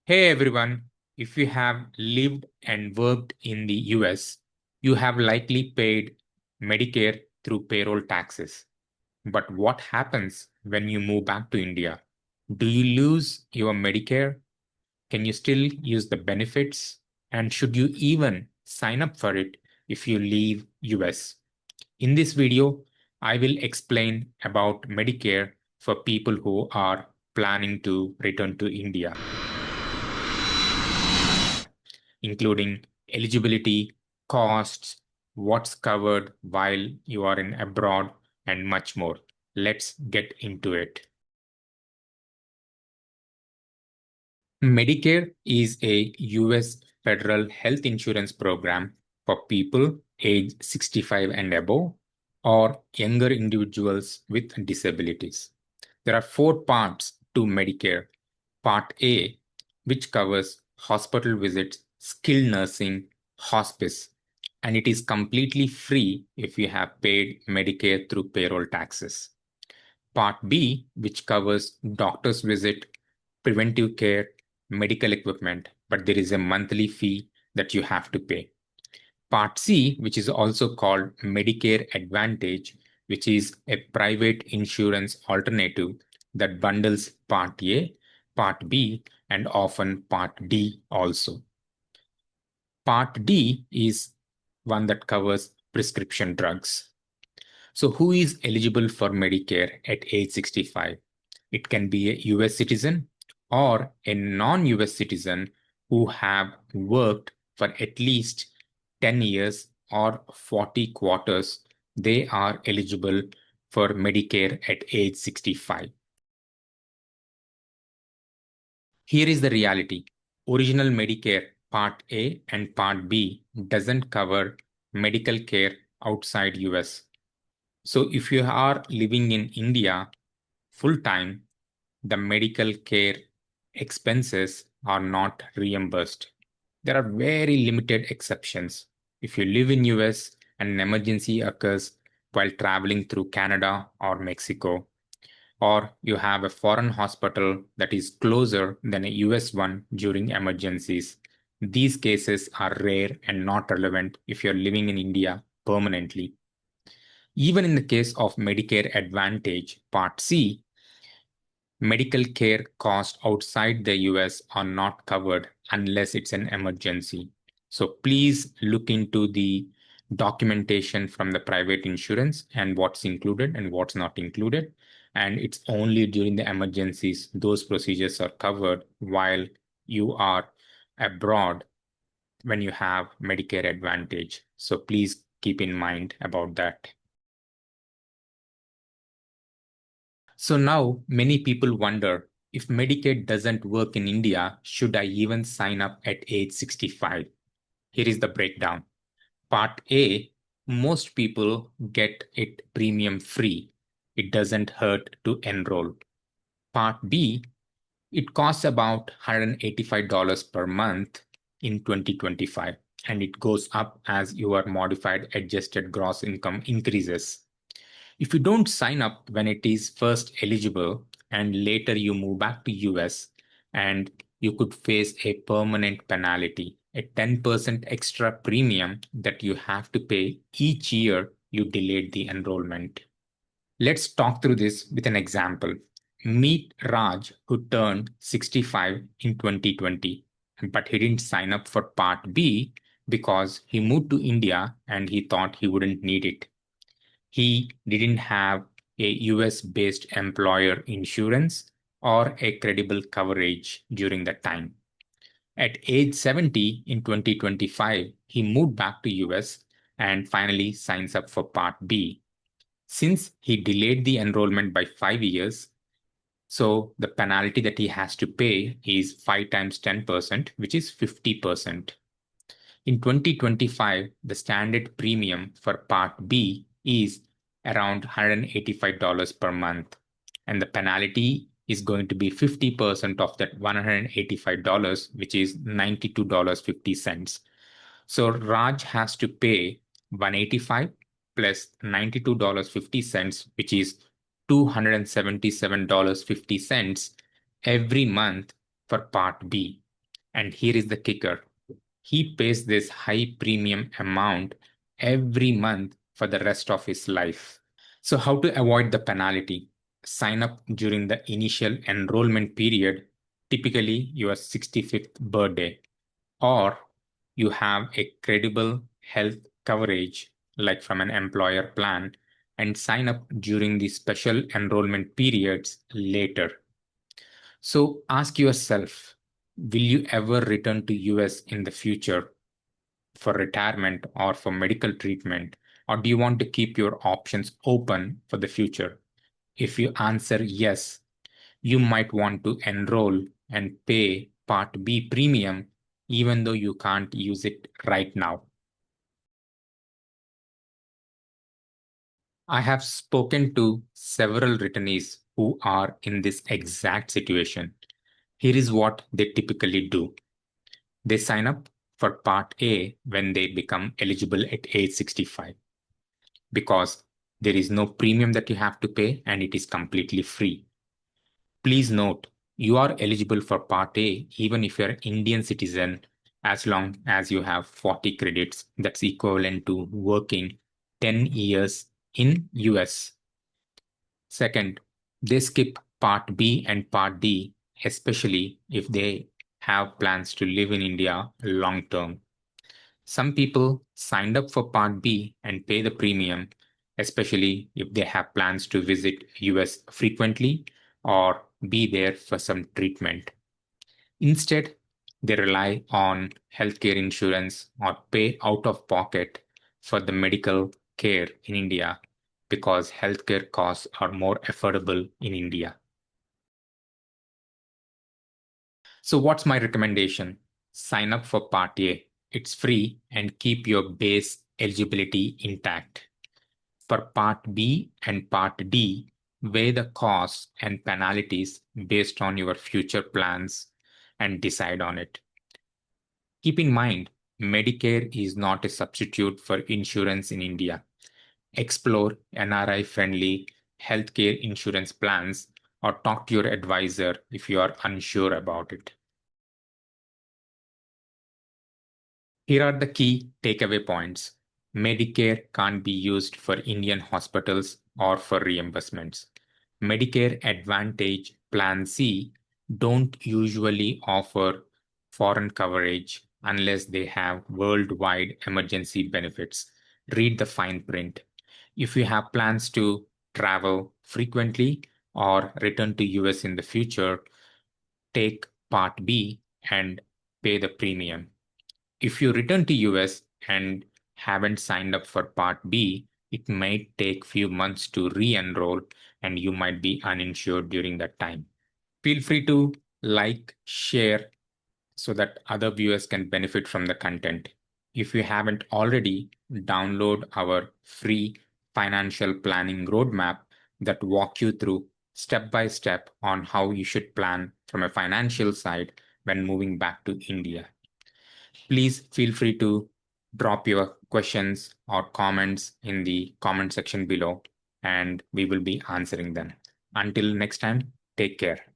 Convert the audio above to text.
Hey everyone, if you have lived and worked in the US, you have likely paid Medicare through payroll taxes. But what happens when you move back to India? Do you lose your Medicare? Can you still use the benefits? And should you even sign up for it if you leave US? In this video, I will explain about Medicare for people who are planning to return to India, including eligibility, costs, what's covered while you are in abroad, and much more. Let's get into it. Medicare is a US federal health insurance program for people age 65 and above or younger individuals with disabilities. There are four parts to Medicare. Part A, which covers hospital visits, skilled nursing, hospice, and it is completely free if you have paid Medicare through payroll taxes. Part B, which covers doctor's visit, preventive care, medical equipment, but there is a monthly fee that you have to pay. Part C, which is also called Medicare Advantage, which is a private insurance alternative that bundles Part A, Part B, and often Part D also. Part D is one that covers prescription drugs. So, who is eligible for Medicare at age 65? It can be a US citizen or a non US citizen who have worked for at least 10 years or 40 quarters. They are eligible for Medicare at age 65. Here is the reality. Original Medicare Part A and Part B doesn't cover medical care outside US. So if you are living in India full time, the medical care expenses are not reimbursed. There are very limited exceptions. If you live in US and an emergency occurs while traveling through Canada or Mexico, or you have a foreign hospital that is closer than a US one during emergencies, these cases are rare and not relevant if you're living in India permanently. Even in the case of Medicare Advantage Part C, medical care costs outside the US are not covered unless it's an emergency. So please look into the documentation from the private insurance and what's included and what's not included. And it's only during the emergencies those procedures are covered while you are abroad when you have Medicare Advantage. So please keep in mind about that. So now many people wonder, if Medicaid doesn't work in India, should I even sign up at age 65? Here is the breakdown. Part A, most people get it premium free. It doesn't hurt to enroll. Part B, it costs about $185 per month in 2025, and it goes up as your modified adjusted gross income increases. If you don't sign up when it is first eligible and later you move back to US, and you could face a permanent penalty, a 10% extra premium that you have to pay each year you delayed the enrollment. Let's talk through this with an example. Meet Raj, who turned 65 in 2020, but he didn't sign up for Part B because he moved to India and he thought he wouldn't need it. He didn't have a US based employer insurance or a credible coverage during that time. At age 70 in 2025, he moved back to US and finally signs up for Part B. Since he delayed the enrollment by 5 years, so the penalty that he has to pay is 5 times 10%, which is 50%. In 2025, the standard premium for Part B is around $185 per month, and the penalty is going to be 50% of that $185, which is $92.50. So Raj has to pay $185 plus $92.50, which is $277.50 every month for Part B. And here is the kicker. He pays this high premium amount every month for the rest of his life. So, how to avoid the penalty? Sign up during the initial enrollment period, typically your 65th birthday, or you have a credible health coverage like from an employer plan, and sign up during the special enrollment periods later. So ask yourself, will you ever return to US in the future for retirement or for medical treatment, or do you want to keep your options open for the future? If you answer yes, you might want to enroll and pay Part B premium even though you can't use it right now. I have spoken to several returnees who are in this exact situation. Here is what they typically do. They sign up for Part A when they become eligible at age 65 because there is no premium that you have to pay and it is completely free. Please note, you are eligible for Part A even if you're an Indian citizen as long as you have 40 credits. That's equivalent to working 10 years in US. Second, they skip Part B and Part D, especially if they have plans to live in India long term. Some people signed up for Part B and pay the premium, especially if they have plans to visit US frequently or be there for some treatment. Instead, they rely on healthcare insurance or pay out of pocket for the medical care in India because healthcare costs are more affordable in India. So, what's my recommendation? Sign up for Part A. It's free and keep your base eligibility intact. For Part B and Part D, weigh the costs and penalties based on your future plans and decide on it. Keep in mind, Medicare is not a substitute for insurance in India. Explore NRI friendly healthcare insurance plans or talk to your advisor if you are unsure about it. Here are the key takeaway points. Medicare can't be used for Indian hospitals or for reimbursements. Medicare Advantage Plan C don't usually offer foreign coverage unless they have worldwide emergency benefits. Read the fine print. If you have plans to travel frequently or return to US in the future, take Part B and pay the premium. If you return to US and haven't signed up for Part B, it might take few months to re-enroll and you might be uninsured during that time. Feel free to like, share so that other viewers can benefit from the content. If you haven't already, download our free financial planning roadmap that walk you through step by step on how you should plan from a financial side when moving back to India. Please feel free to drop your questions or comments in the comment section below, and we will be answering them. Until next time, take care.